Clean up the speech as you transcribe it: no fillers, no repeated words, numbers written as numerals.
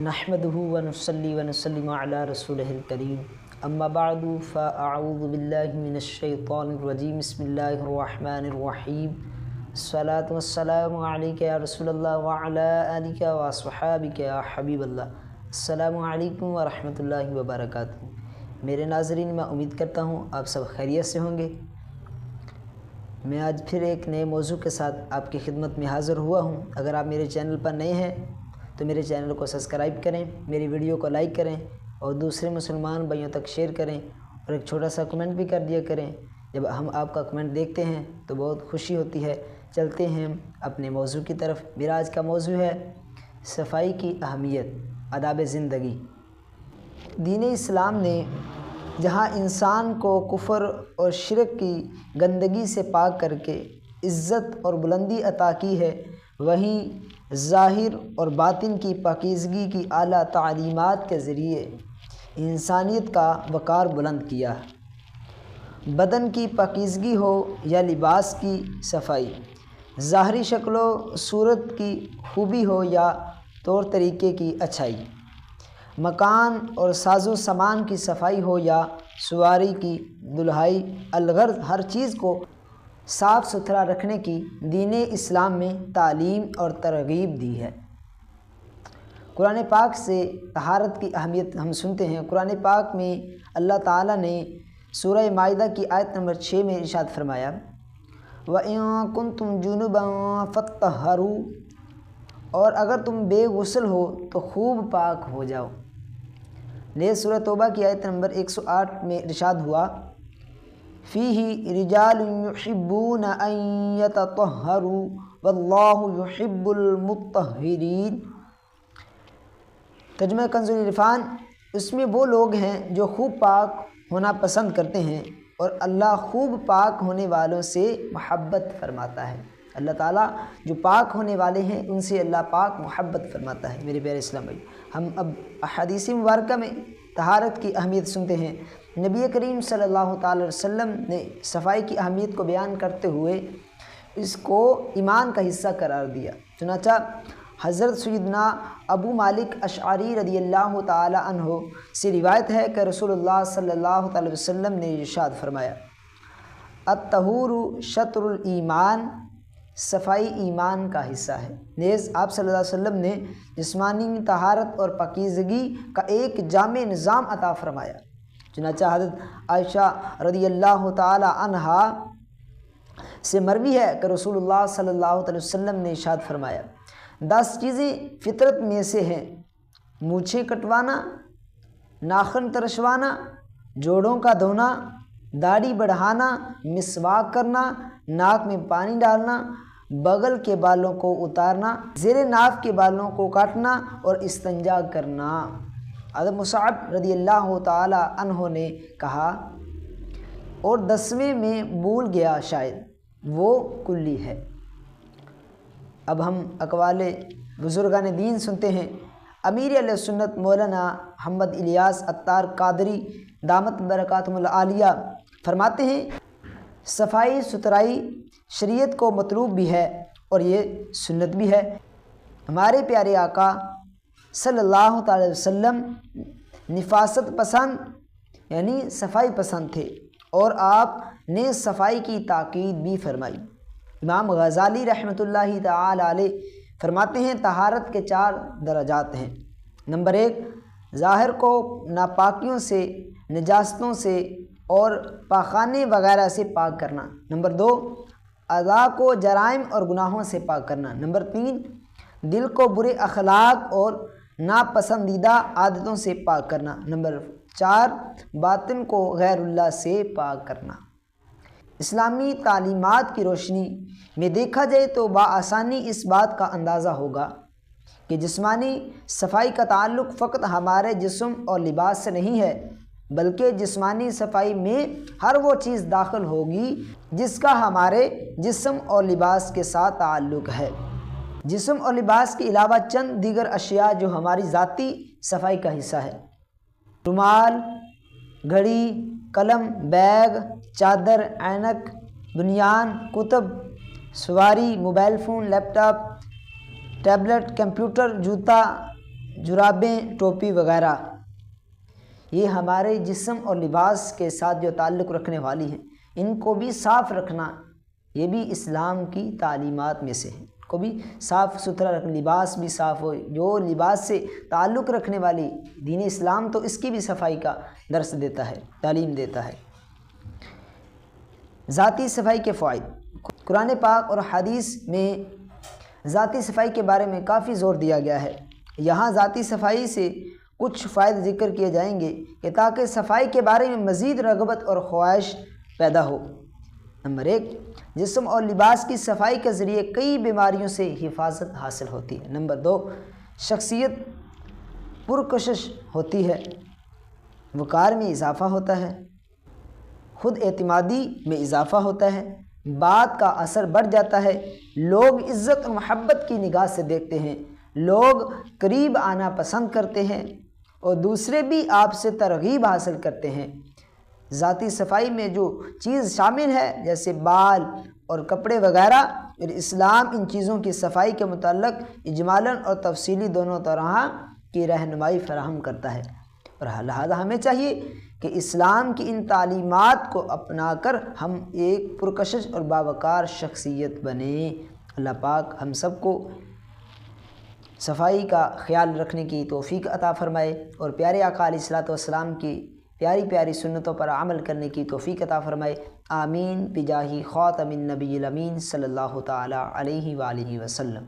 نحمده ونصلي ونسلم على رسوله الكريم اما بعد فاعوذ بالله من الشيطان الرجيم بسم الله الرحمن الرحيم الصلاة والسلام عليك يا رسول الله وعلى آلك وصحابك يا حبیب اللہ۔ السلام علیکم ورحمۃ اللہ وبرکاتہ۔ میرے ناظرین، میں امید کرتا ہوں آپ سب خیریت سے ہوں گے۔ میں آج پھر ایک نئے موضوع کے ساتھ آپ کی خدمت میں حاضر ہوا ہوں۔ اگر آپ میرے چینل پر نئے ہیں تو میرے چینل کو سبسکرائب کریں، میری ویڈیو کو لائک کریں اور دوسرے مسلمان بھائیوں تک شیئر کریں، اور ایک چھوٹا سا کمنٹ بھی کر دیا کریں۔ جب ہم آپ کا کمنٹ دیکھتے ہیں تو بہت خوشی ہوتی ہے۔ چلتے ہیں اپنے موضوع کی طرف۔ میرا آج کا موضوع ہے صفائی کی اہمیت، آداب زندگی۔ دین اسلام نے جہاں انسان کو کفر اور شرک کی گندگی سے پاک کر کے عزت اور بلندی عطا کی ہے، وہیں ظاہر اور باطن کی پاکیزگی کی اعلیٰ تعلیمات کے ذریعے انسانیت کا وقار بلند کیا ہے۔ بدن کی پاکیزگی ہو یا لباس کی صفائی، ظاہری شکل و صورت کی خوبی ہو یا طور طریقے کی اچھائی، مکان اور ساز و سامان کی صفائی ہو یا سواری کی دلہائی، الغرض ہر چیز کو صاف ستھرا رکھنے کی دین اسلام میں تعلیم اور ترغیب دی ہے۔ قرآن پاک سے طہارت کی اہمیت ہم سنتے ہیں۔ قرآن پاک میں اللہ تعالیٰ نے سورہ مائدہ کی آیت نمبر 6 میں ارشاد فرمایا، وَإِن كُنتُمْ جُنُبًا فَاطَّهَّرُوا، اور اگر تم بے غسل ہو تو خوب پاک ہو جاؤ۔ نیز سورہ توبہ کی آیت نمبر 108 میں ارشاد ہوا، فِيهِ رِجَالٌ يُحِبُّونَ أَن يَتَطَهَّرُوا وَاللَّهُ يُحِبُّ الْمُطَّهِّرِينَ۔ ترجمہ کنز العرفان، اس میں وہ لوگ ہیں جو خوب پاک ہونا پسند کرتے ہیں، اور اللہ خوب پاک ہونے والوں سے محبت فرماتا ہے۔ اللہ تعالیٰ جو پاک ہونے والے ہیں ان سے اللہ پاک محبت فرماتا ہے۔ میرے پیارے اسلام بھائی، ہم اب احادیث مبارکہ میں طہارت کی اہمیت سنتے ہیں۔ نبی کریم صلی اللہ تعالی وسلم نے صفائی کی اہمیت کو بیان کرتے ہوئے اس کو ایمان کا حصہ قرار دیا۔ چنانچہ حضرت سیدنا ابو مالک اشعری رضی اللہ تعالی عنہ سے روایت ہے کہ رسول اللہ صلی اللہ تعالی وسلم نے ارشاد فرمایا، الطہور شطر الایمان، صفائی ایمان کا حصہ ہے۔ نیز آپ صلی اللہ علیہ وسلم نے جسمانی طہارت اور پاکیزگی کا ایک جامع نظام عطا فرمایا۔ چنانچہ حضرت عائشہ رضی اللہ تعالی عنہا سے مروی ہے کہ رسول اللہ صلی اللہ علیہ وسلم نے ارشاد فرمایا، 10 چیزیں فطرت میں سے ہیں: مونچھیں کٹوانا، ناخن ترشوانا، جوڑوں کا دھونا، داڑھی بڑھانا، مسواک کرنا، ناک میں پانی ڈالنا، بغل کے بالوں کو اتارنا، زیر ناف کے بالوں کو کاٹنا اور استنجا کرنا۔ حضرت مصعب رضی اللہ تعالی عنہ نے کہا، اور 10ویں میں بھول گیا، شاید وہ کلی ہے۔ اب ہم اقوال بزرگان دین سنتے ہیں۔ امیر علیہ سنت مولانا محمد الیاس عطار قادری دامت برکاتہم العالیہ فرماتے ہیں، صفائی ستھرائی شریعت کو مطلوب بھی ہے اور یہ سنت بھی ہے۔ ہمارے پیارے آقا صلی اللہ تعالی وسلم نفاست پسند یعنی صفائی پسند تھے، اور آپ نے صفائی کی تاکید بھی فرمائی۔ امام غزالی رحمۃ اللہ تعالی علیہ فرماتے ہیں، طہارت کے 4 درجات ہیں۔ نمبر 1، ظاہر کو ناپاکیوں سے، نجاستوں سے اور پاخانے وغیرہ سے پاک کرنا۔ نمبر 2، اعضاء کو جرائم اور گناہوں سے پاک کرنا۔ نمبر 3، دل کو برے اخلاق اور ناپسندیدہ عادتوں سے پاک کرنا۔ نمبر 4، باطن کو غیر اللہ سے پاک کرنا۔ اسلامی تعلیمات کی روشنی میں دیکھا جائے تو بآسانی اس بات کا اندازہ ہوگا کہ جسمانی صفائی کا تعلق فقط ہمارے جسم اور لباس سے نہیں ہے، بلکہ جسمانی صفائی میں ہر وہ چیز داخل ہوگی جس کا ہمارے جسم اور لباس کے ساتھ تعلق ہے۔ جسم اور لباس کے علاوہ چند دیگر اشیاء جو ہماری ذاتی صفائی کا حصہ ہے: رومال، گھڑی، قلم، بیگ، چادر، اینک، بنیان، کتب، سواری، موبائل فون، لیپ ٹاپ، ٹیبلٹ، کمپیوٹر، جوتا، جرابیں، ٹوپی وغیرہ یہ ہمارے جسم اور لباس کے ساتھ جو تعلق رکھنے والی ہیں، ان کو بھی صاف رکھنا یہ بھی اسلام کی تعلیمات میں سے ہے۔ کو بھی صاف ستھرا رکھ، لباس بھی صاف ہو، جو لباس سے تعلق رکھنے والی دین اسلام تو اس کی بھی صفائی کا درس دیتا ہے، تعلیم دیتا ہے۔ ذاتی صفائی کے فوائد۔ قرآن پاک اور حدیث میں ذاتی صفائی کے بارے میں کافی زور دیا گیا ہے۔ یہاں ذاتی صفائی سے کچھ فوائد ذکر کیے جائیں گے کہ تاکہ صفائی کے بارے میں مزید رغبت اور خواہش پیدا ہو۔ نمبر 1، جسم اور لباس کی صفائی کے ذریعے کئی بیماریوں سے حفاظت حاصل ہوتی ہے۔ نمبر 2، شخصیت پرکشش ہوتی ہے، وقار میں اضافہ ہوتا ہے، خود اعتمادی میں اضافہ ہوتا ہے، بات کا اثر بڑھ جاتا ہے، لوگ عزت اور محبت کی نگاہ سے دیکھتے ہیں، لوگ قریب آنا پسند کرتے ہیں اور دوسرے بھی آپ سے ترغیب حاصل کرتے ہیں۔ ذاتی صفائی میں جو چیز شامل ہے جیسے بال اور کپڑے وغیرہ، اور اسلام ان چیزوں کی صفائی کے متعلق اجمالاً اور تفصیلی دونوں طرح کی رہنمائی فراہم کرتا ہے، اور لہذا ہمیں چاہیے کہ اسلام کی ان تعلیمات کو اپنا کر ہم ایک پرکشش اور باوقار شخصیت بنیں۔ اللہ پاک ہم سب کو صفائی کا خیال رکھنے کی توفیق عطا فرمائے اور پیارے آقا علیہ الصلوۃ والسلام کی پیاری پیاری سنتوں پر عمل کرنے کی توفیق عطا فرمائے۔ آمین بجاہ خاتم النبی الامین صلی اللہ تعالی علیہ وآلہ وسلم۔